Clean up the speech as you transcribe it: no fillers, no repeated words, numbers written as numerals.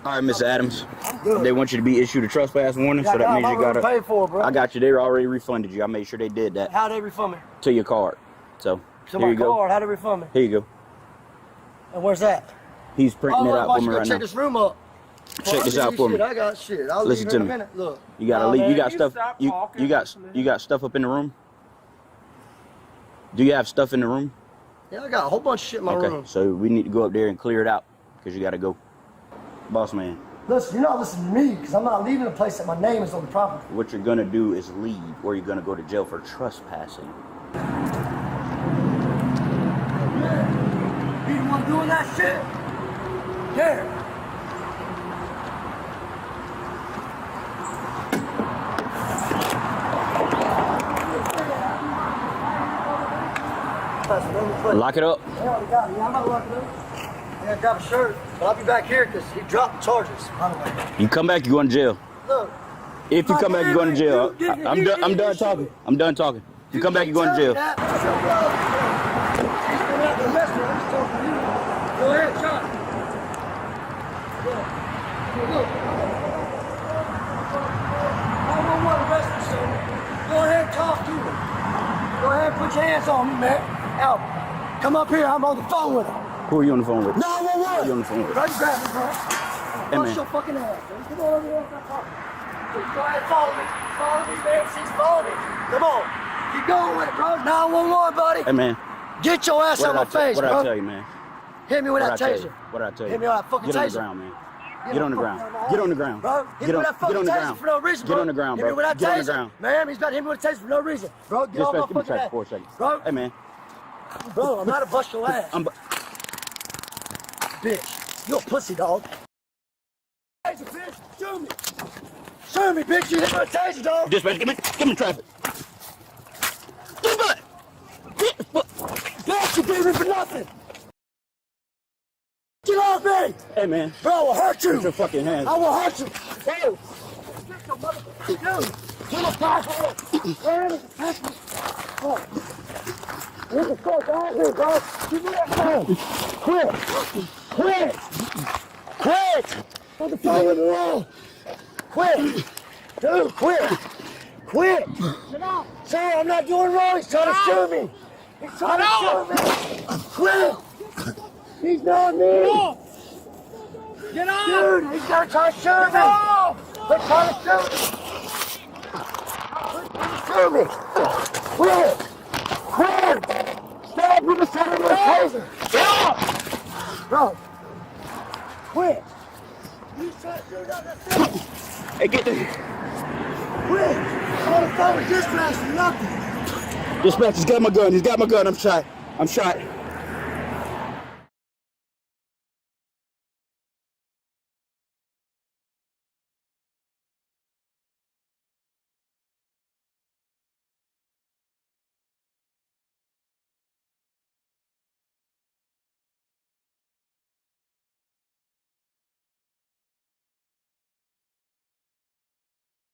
All right, Mr. Adams. They want you to be issued a trespass warning, so that means you gotta pay for it, bro. I got you. They already refunded you. I made sure they did that. How they refund me? To your card. So To here my you go. card. How they refund me? Here you go. And where's that? He's printing it out for me right check now. this room up. Check this out for me. I got shit. I'll Listen leave to in a me. minute. Look. You gotta leave. You got stuff. You talking. got stuff up in the room. Do you have stuff in the room? Yeah, I got a whole bunch of shit in my room. Okay, so we need to go up there and clear it out because you got to go. Boss man. Listen, you're not listening to me because I'm not leaving a place that my name is on the property. What you're gonna do is leave, or you're gonna go to jail for trespassing. Yeah. You the one doing that shit? Yeah. Lock it up. Yeah, I'm not locking it up. I gotta grab a shirt, but I'll be back here because he dropped the charges, by the way. You come back, you going to jail. Look. If you come back, you're going to jail. I'm done talking. I'm done talking. If you come back, you're going to jail. Go ahead, John. Look. 911 arrest me, sir. Go ahead and talk to him. Go ahead and put your hands on me, man. Out. Come up here. I'm on the phone with him. Who are you on the phone with? 911. Who are you on the phone with? Right, grab me, bro. Bust your fucking ass, man. Come on over here. Go ahead, follow me. Follow me, man. She's following me. Come on. Keep going with it, bro. 911, buddy. Hey, man. Get your ass out my face, bro. What did I tell you, man? Hit me with that taser. What did I tell you? Hit me with that fucking taser. Get on the ground, man. Get on the ground. Get on the ground. Bro, hit me with that fucking taser for no reason, bro. Get on the ground, bro. Hit me with that Get on the taser. ground. Man, he's about to hit me with a taser for no reason. Bro, get on my Give me fucking ass. for a second. Bro. Hey, man. Bro, I'm not a bust your ass. Bitch, you a pussy, dog. Taser, bitch. Shoot me. Shoot me, bitch. You hit me with a taser, dog. Dispatch, give me traffic. Bitch, you beat me for nothing. Get off me! Hey, man. Bro, I will hurt you! Put your fucking hands. I will hurt you! Bro! Get your motherfucking dude! Get a passport! Where is the passport? Get the fuck out of here, bro! Give me that phone! Quit! Quit! Quit! Put the phone in the wall! Quit! Dude, quit! Quit! Sir, I'm not doing wrong! He's trying to shoot me! He's trying to shoot me! Quit! He's not me! Get off! Dude, he's gonna try to shoot me! They're trying to shoot me! Shoot me! Quit! Quit! Stop with the center of the taser! Get off! Bro! Quit! He's trying to shoot out that thing! Hey, get the... Quit! I'm on the phone with dispatch for nothing! Dispatch, he's got my gun. He's got my gun. I'm shot. I'm shot.